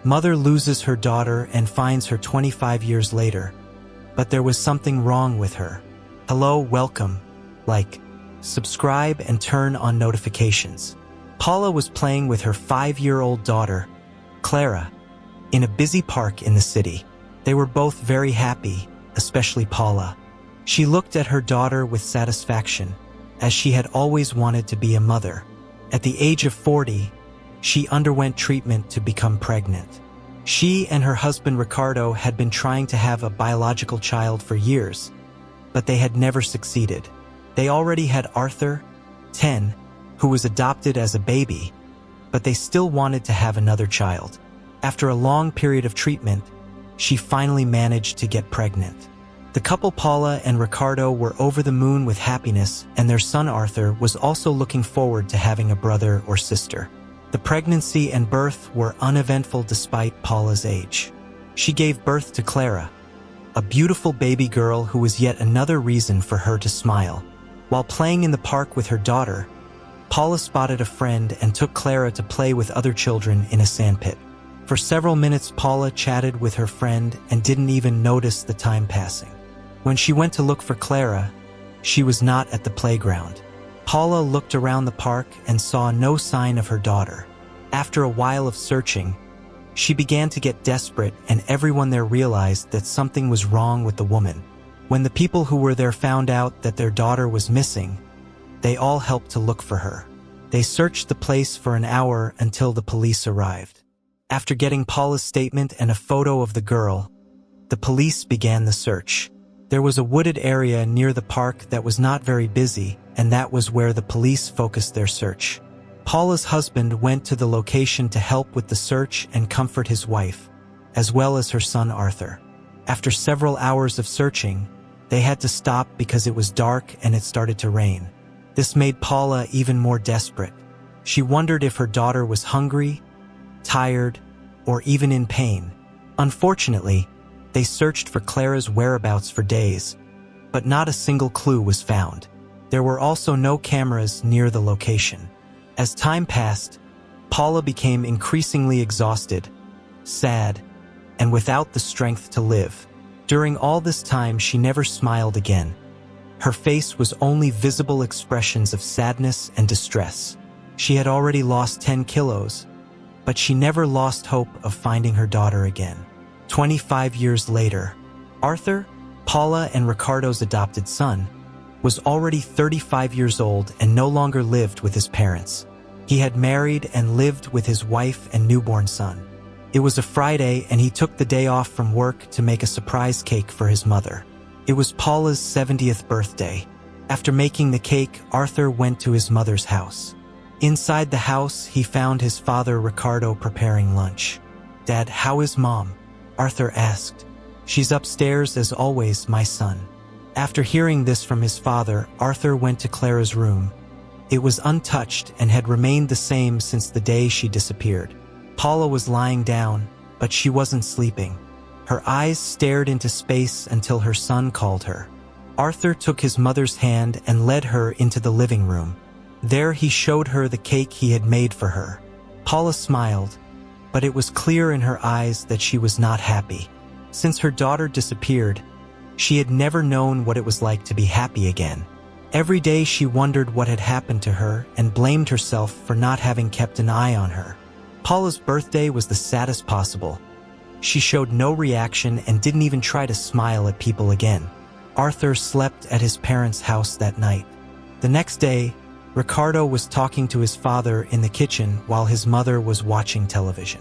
Mother loses her daughter and finds her 25 years later, but there was something wrong with her. Hello, welcome, like, subscribe and turn on notifications. Paula was playing with her 5-year-old daughter, Clara, in a busy park in the city. They were both very happy, especially Paula. She looked at her daughter with satisfaction, as she had always wanted to be a mother. At the age of 40, she underwent treatment to become pregnant. She and her husband Ricardo had been trying to have a biological child for years, but they had never succeeded. They already had Arthur, 10, who was adopted as a baby, but they still wanted to have another child. After a long period of treatment, she finally managed to get pregnant. The couple Paula and Ricardo were over the moon with happiness, and their son Arthur was also looking forward to having a brother or sister. The pregnancy and birth were uneventful despite Paula's age. She gave birth to Clara, a beautiful baby girl who was yet another reason for her to smile. While playing in the park with her daughter, Paula spotted a friend and took Clara to play with other children in a sandpit. For several minutes, Paula chatted with her friend and didn't even notice the time passing. When she went to look for Clara, she was not at the playground. Paula looked around the park and saw no sign of her daughter. After a while of searching, she began to get desperate, and everyone there realized that something was wrong with the woman. When the people who were there found out that their daughter was missing, they all helped to look for her. They searched the place for an hour until the police arrived. After getting Paula's statement and a photo of the girl, the police began the search. There was a wooded area near the park that was not very busy, and that was where the police focused their search. Paula's husband went to the location to help with the search and comfort his wife, as well as her son Arthur. After several hours of searching, they had to stop because it was dark and it started to rain. This made Paula even more desperate. She wondered if her daughter was hungry, tired, or even in pain. Unfortunately, they searched for Clara's whereabouts for days, but not a single clue was found. There were also no cameras near the location. As time passed, Paula became increasingly exhausted, sad, and without the strength to live. During all this time, she never smiled again. Her face was only visible expressions of sadness and distress. She had already lost 10 kilos, but she never lost hope of finding her daughter again. 25 years later, Arthur, Paula and Ricardo's adopted son, was already 35 years old and no longer lived with his parents. He had married and lived with his wife and newborn son. It was a Friday, and he took the day off from work to make a surprise cake for his mother. It was Paula's 70th birthday. After making the cake, Arthur went to his mother's house. Inside the house, he found his father Ricardo preparing lunch. "Dad, how is Mom?" Arthur asked. "She's upstairs as always, my son." After hearing this from his father, Arthur went to Clara's room. It was untouched and had remained the same since the day she disappeared. Paula was lying down, but she wasn't sleeping. Her eyes stared into space until her son called her. Arthur took his mother's hand and led her into the living room. There he showed her the cake he had made for her. Paula smiled, but it was clear in her eyes that she was not happy. Since her daughter disappeared, she had never known what it was like to be happy again. Every day she wondered what had happened to her and blamed herself for not having kept an eye on her. Paula's birthday was the saddest possible. She showed no reaction and didn't even try to smile at people again. Arthur slept at his parents' house that night. The next day, Ricardo was talking to his father in the kitchen while his mother was watching television.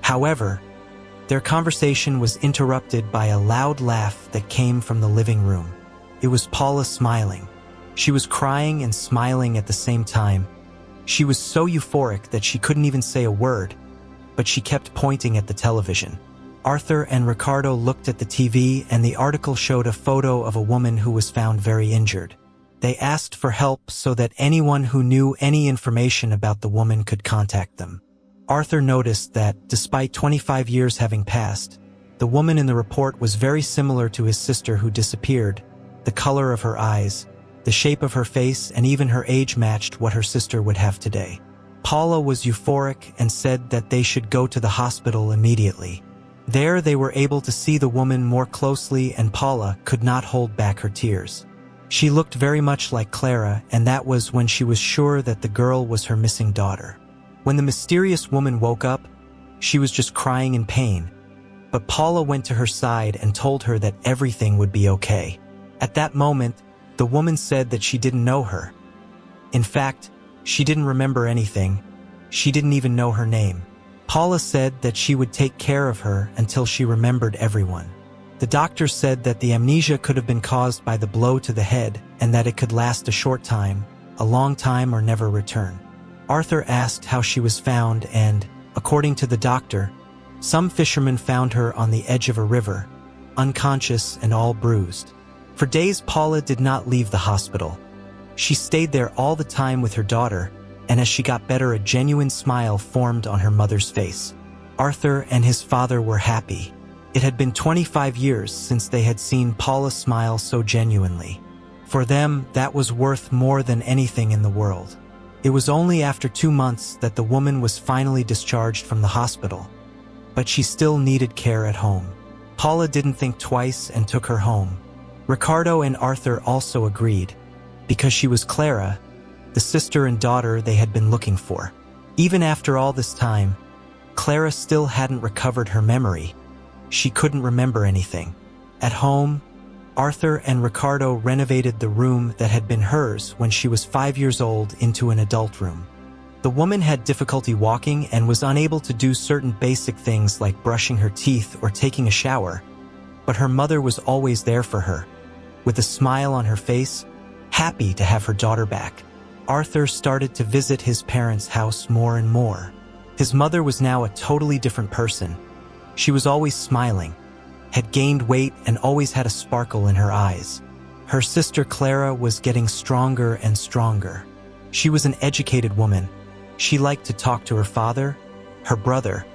However, their conversation was interrupted by a loud laugh that came from the living room. It was Paula smiling. She was crying and smiling at the same time. She was so euphoric that she couldn't even say a word, but she kept pointing at the television. Arthur and Ricardo looked at the TV, and the article showed a photo of a woman who was found very injured. They asked for help so that anyone who knew any information about the woman could contact them. Arthur noticed that, despite 25 years having passed, the woman in the report was very similar to his sister who disappeared. The color of her eyes, the shape of her face, and even her age matched what her sister would have today. Paula was euphoric and said that they should go to the hospital immediately. There they were able to see the woman more closely, and Paula could not hold back her tears. She looked very much like Clara, and that was when she was sure that the girl was her missing daughter. When the mysterious woman woke up, she was just crying in pain. But Paula went to her side and told her that everything would be okay. At that moment, the woman said that she didn't know her. In fact, she didn't remember anything. She didn't even know her name. Paula said that she would take care of her until she remembered everyone. The doctor said that the amnesia could have been caused by the blow to the head and that it could last a short time, a long time, or never return. Arthur asked how she was found and, according to the doctor, some fishermen found her on the edge of a river, unconscious and all bruised. For days, Paula did not leave the hospital. She stayed there all the time with her daughter, and as she got better, a genuine smile formed on her mother's face. Arthur and his father were happy. It had been 25 years since they had seen Paula smile so genuinely. For them, that was worth more than anything in the world. It was only after 2 months that the woman was finally discharged from the hospital. But she still needed care at home. Paula didn't think twice and took her home. Ricardo and Arthur also agreed, because she was Clara, the sister and daughter they had been looking for. Even after all this time, Clara still hadn't recovered her memory. She couldn't remember anything. At home, Arthur and Ricardo renovated the room that had been hers when she was 5 years old into an adult room. The woman had difficulty walking and was unable to do certain basic things like brushing her teeth or taking a shower, but her mother was always there for her, with a smile on her face, happy to have her daughter back. Arthur started to visit his parents' house more and more. His mother was now a totally different person. She was always smiling, had gained weight, and always had a sparkle in her eyes. Her sister Clara was getting stronger and stronger. She was an educated woman. She liked to talk to her father, her brother,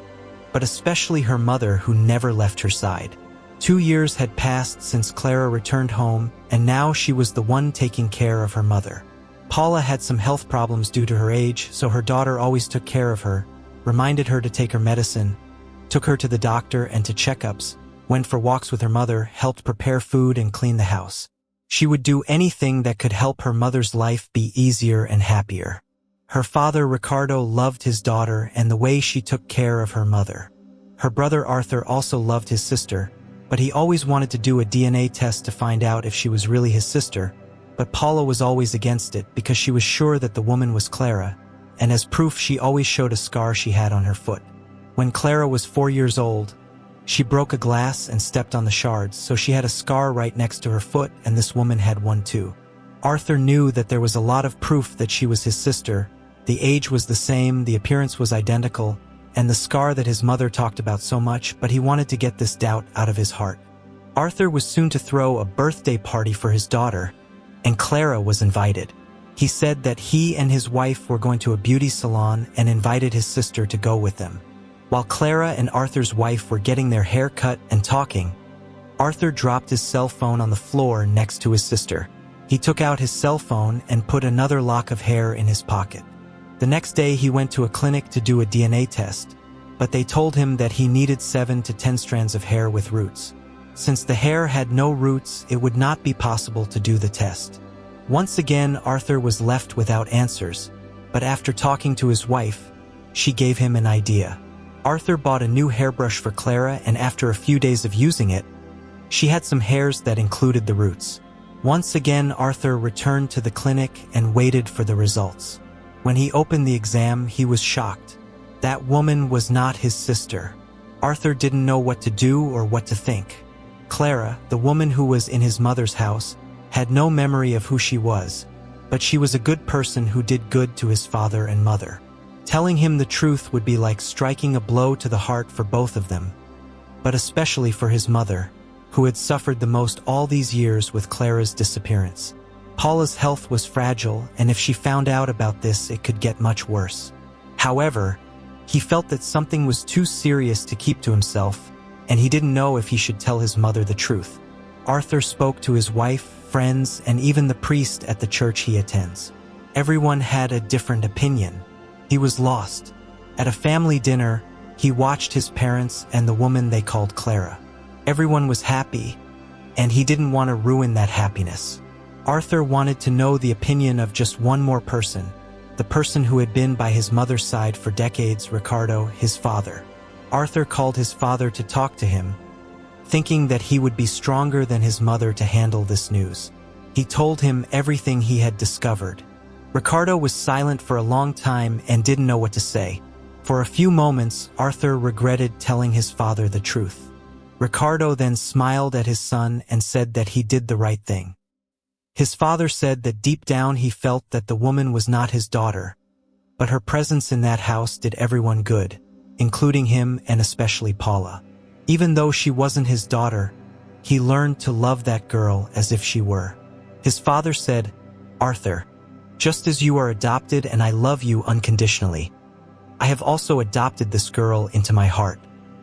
but especially her mother, who never left her side. 2 years had passed since Clara returned home, and now she was the one taking care of her mother. Paula had some health problems due to her age, so her daughter always took care of her, reminded her to take her medicine, took her to the doctor and to checkups, went for walks with her mother, helped prepare food and clean the house. She would do anything that could help her mother's life be easier and happier. Her father, Ricardo, loved his daughter and the way she took care of her mother. Her brother Arthur also loved his sister, but he always wanted to do a DNA test to find out if she was really his sister. But Paula was always against it because she was sure that the woman was Clara, and as proof she always showed a scar she had on her foot. When Clara was 4 years old, she broke a glass and stepped on the shards, so she had a scar right next to her foot, and this woman had one too. Arthur knew that there was a lot of proof that she was his sister. The age was the same, the appearance was identical, and the scar that his mother talked about so much, but he wanted to get this doubt out of his heart. Arthur was soon to throw a birthday party for his daughter, and Clara was invited. He said that he and his wife were going to a beauty salon and invited his sister to go with them. While Clara and Arthur's wife were getting their hair cut and talking, Arthur dropped his cell phone on the floor next to his sister. He took out his cell phone and put another lock of hair in his pocket. The next day he went to a clinic to do a DNA test, but they told him that he needed 7 to 10 strands of hair with roots. Since the hair had no roots, it would not be possible to do the test. Once again, Arthur was left without answers, but after talking to his wife, she gave him an idea. Arthur bought a new hairbrush for Clara, and after a few days of using it, she had some hairs that included the roots. Once again, Arthur returned to the clinic and waited for the results. When he opened the exam, he was shocked. That woman was not his sister. Arthur didn't know what to do or what to think. Clara, the woman who was in his mother's house, had no memory of who she was, but she was a good person who did good to his father and mother. Telling him the truth would be like striking a blow to the heart for both of them, but especially for his mother, who had suffered the most all these years with Clara's disappearance. Paula's health was fragile, and if she found out about this, it could get much worse. However, he felt that something was too serious to keep to himself, and he didn't know if he should tell his mother the truth. Arthur spoke to his wife, friends, and even the priest at the church he attends. Everyone had a different opinion. He was lost. At a family dinner, he watched his parents and the woman they called Clara. Everyone was happy, and he didn't want to ruin that happiness. Arthur wanted to know the opinion of just one more person, the person who had been by his mother's side for decades, Ricardo, his father. Arthur called his father to talk to him, thinking that he would be stronger than his mother to handle this news. He told him everything he had discovered. Ricardo was silent for a long time and didn't know what to say. For a few moments, Arthur regretted telling his father the truth. Ricardo then smiled at his son and said that he did the right thing. His father said that deep down he felt that the woman was not his daughter, but her presence in that house did everyone good, including him and especially Paula. Even though she wasn't his daughter, he learned to love that girl as if she were. His father said, "Arthur, just as you are adopted and I love you unconditionally, I have also adopted this girl into my heart.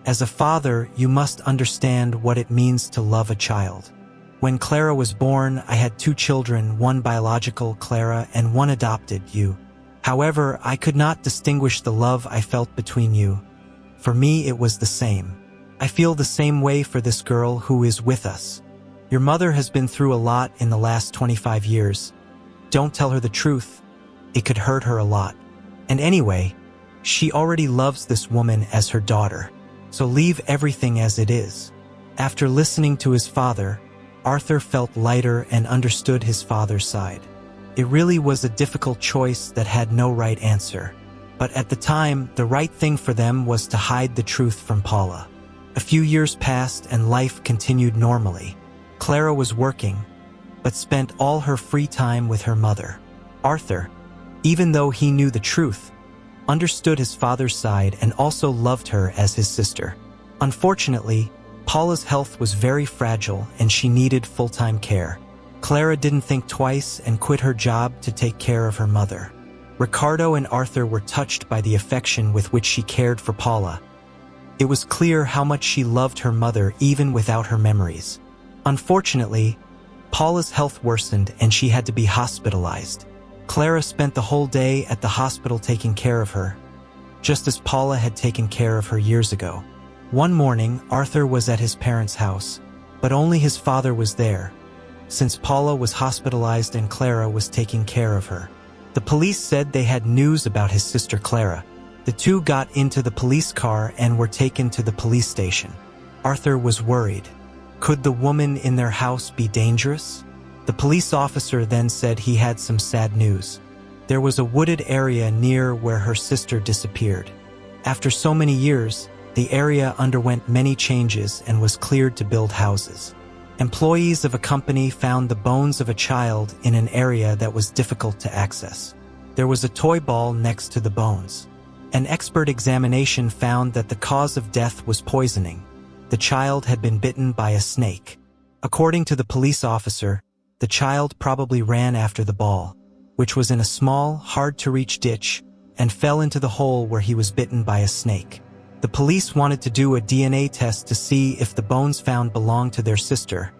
As a father, you must understand what it means to love a child. When Clara was born, I had 2 children, one biological, Clara, and one adopted, you. However, I could not distinguish the love I felt between you. For me, it was the same. I feel the same way for this girl who is with us. Your mother has been through a lot in the last 25 years. Don't tell her the truth. It could hurt her a lot. And anyway, she already loves this woman as her daughter. So leave everything as it is." After listening to his father, Arthur felt lighter and understood his father's side. It really was a difficult choice that had no right answer. But at the time, the right thing for them was to hide the truth from Paula. A few years passed and life continued normally. Clara was working, but spent all her free time with her mother. Arthur, even though he knew the truth, understood his father's side and also loved her as his sister. Unfortunately, Paula's health was very fragile and she needed full-time care. Clara didn't think twice and quit her job to take care of her mother. Ricardo and Arthur were touched by the affection with which she cared for Paula. It was clear how much she loved her mother even without her memories. Unfortunately, Paula's health worsened and she had to be hospitalized. Clara spent the whole day at the hospital taking care of her, just as Paula had taken care of her years ago. One morning, Arthur was at his parents' house, but only his father was there, since Paula was hospitalized and Clara was taking care of her. The police said they had news about his sister Clara. The two got into the police car and were taken to the police station. Arthur was worried. Could the woman in their house be dangerous? The police officer then said he had some sad news. There was a wooded area near where her sister disappeared. After so many years, the area underwent many changes and was cleared to build houses. Employees of a company found the bones of a child in an area that was difficult to access. There was a toy ball next to the bones. An expert examination found that the cause of death was poisoning. The child had been bitten by a snake. According to the police officer, the child probably ran after the ball, which was in a small, hard-to-reach ditch, and fell into the hole where he was bitten by a snake. The police wanted to do a DNA test to see if the bones found belonged to their sister,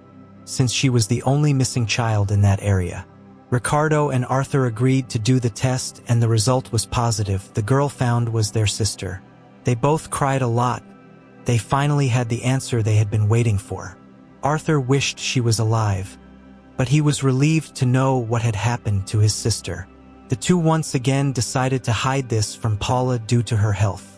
since she was the only missing child in that area. Ricardo and Arthur agreed to do the test and the result was positive. The girl found was their sister. They both cried a lot. They finally had the answer they had been waiting for. Arthur wished she was alive, but he was relieved to know what had happened to his sister. The two once again decided to hide this from Paula due to her health.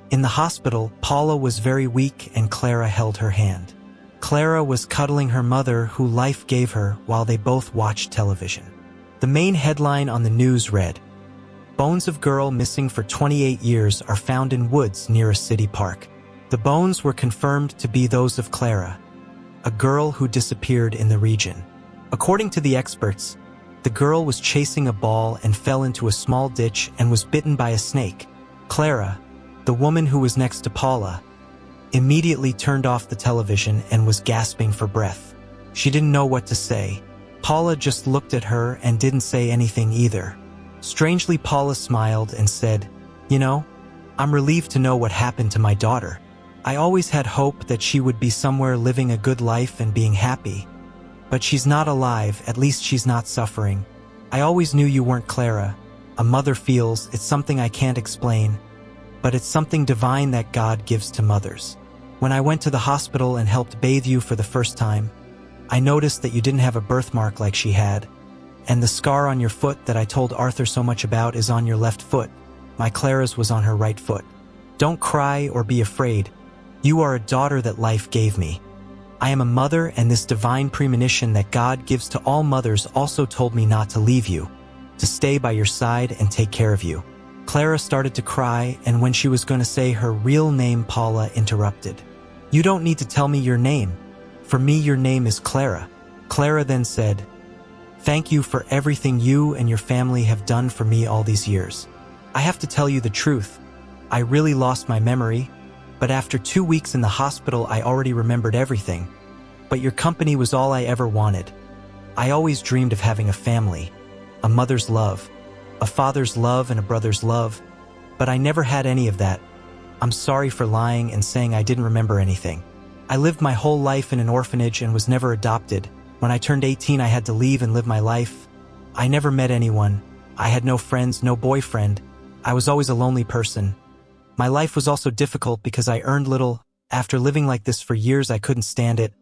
In the hospital, Paula was very weak and Clara held her hand. Clara was cuddling her mother, who life gave her, while they both watched television. The main headline on the news read, "Bones of girl missing for 28 years are found in woods near a city park." The bones were confirmed to be those of Clara, a girl who disappeared in the region. According to the experts, the girl was chasing a ball and fell into a small ditch and was bitten by a snake. Clara, the woman who was next to Paula, immediately turned off the television and was gasping for breath. She didn't know what to say. Paula just looked at her and didn't say anything either. Strangely, Paula smiled and said, "You know, I'm relieved to know what happened to my daughter. I always had hope that she would be somewhere living a good life and being happy. But she's not alive, at least she's not suffering. I always knew you weren't Clara, a mother feels. It's something I can't explain, but it's something divine that God gives to mothers. When I went to the hospital and helped bathe you for the first time, I noticed that you didn't have a birthmark like she had, and the scar on your foot that I told Arthur so much about is on your left foot. My Clara's was on her right foot. Don't cry or be afraid. You are a daughter that life gave me. I am a mother, and this divine premonition that God gives to all mothers also told me not to leave you, to stay by your side and take care of you. Clara started to cry, and when she was going to say her real name, Paula interrupted. You don't need to tell me your name. For me, your name is Clara. Clara then said, thank you for everything you and your family have done for me all these years. I have to tell you the truth. I really lost my memory, but after 2 weeks in the hospital, I already remembered everything. But your company was all I ever wanted. I always dreamed of having a family, a mother's love, a father's love, and a brother's love, but I never had any of that. I'm sorry for lying and saying I didn't remember anything. I lived my whole life in an orphanage and was never adopted. When I turned 18, I had to leave and live my life. I never met anyone. I had no friends, no boyfriend. I was always a lonely person. My life was also difficult because I earned little. After living like this for years, I couldn't stand it.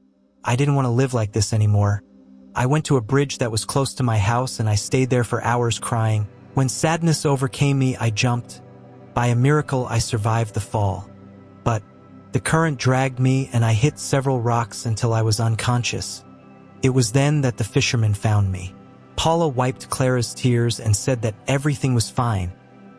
I didn't want to live like this anymore. I went to a bridge that was close to my house and I stayed there for hours crying. When sadness overcame me, I jumped. By a miracle, I survived the fall. But the current dragged me and I hit several rocks until I was unconscious. It was then that the fisherman found me. Paula wiped Clara's tears and said that everything was fine,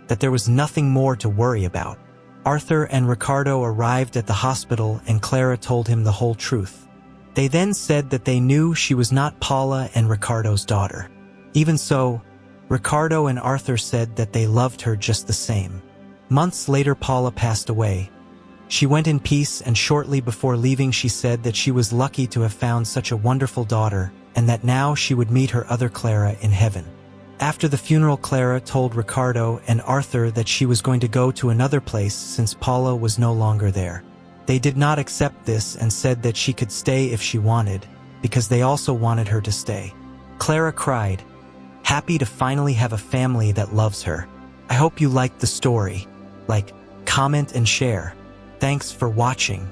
that there was nothing more to worry about. Arthur and Ricardo arrived at the hospital and Clara told him the whole truth. They then said that they knew she was not Paula and Ricardo's daughter. Even so, Ricardo and Arthur said that they loved her just the same. Months later, Paula passed away. She went in peace, and shortly before leaving she said that she was lucky to have found such a wonderful daughter and that now she would meet her other Clara in heaven. After the funeral, Clara told Ricardo and Arthur that she was going to go to another place since Paula was no longer there. They did not accept this and said that she could stay if she wanted, because they also wanted her to stay. Clara cried, happy to finally have a family that loves her. I hope you liked the story. Like, comment, and share. Thanks for watching.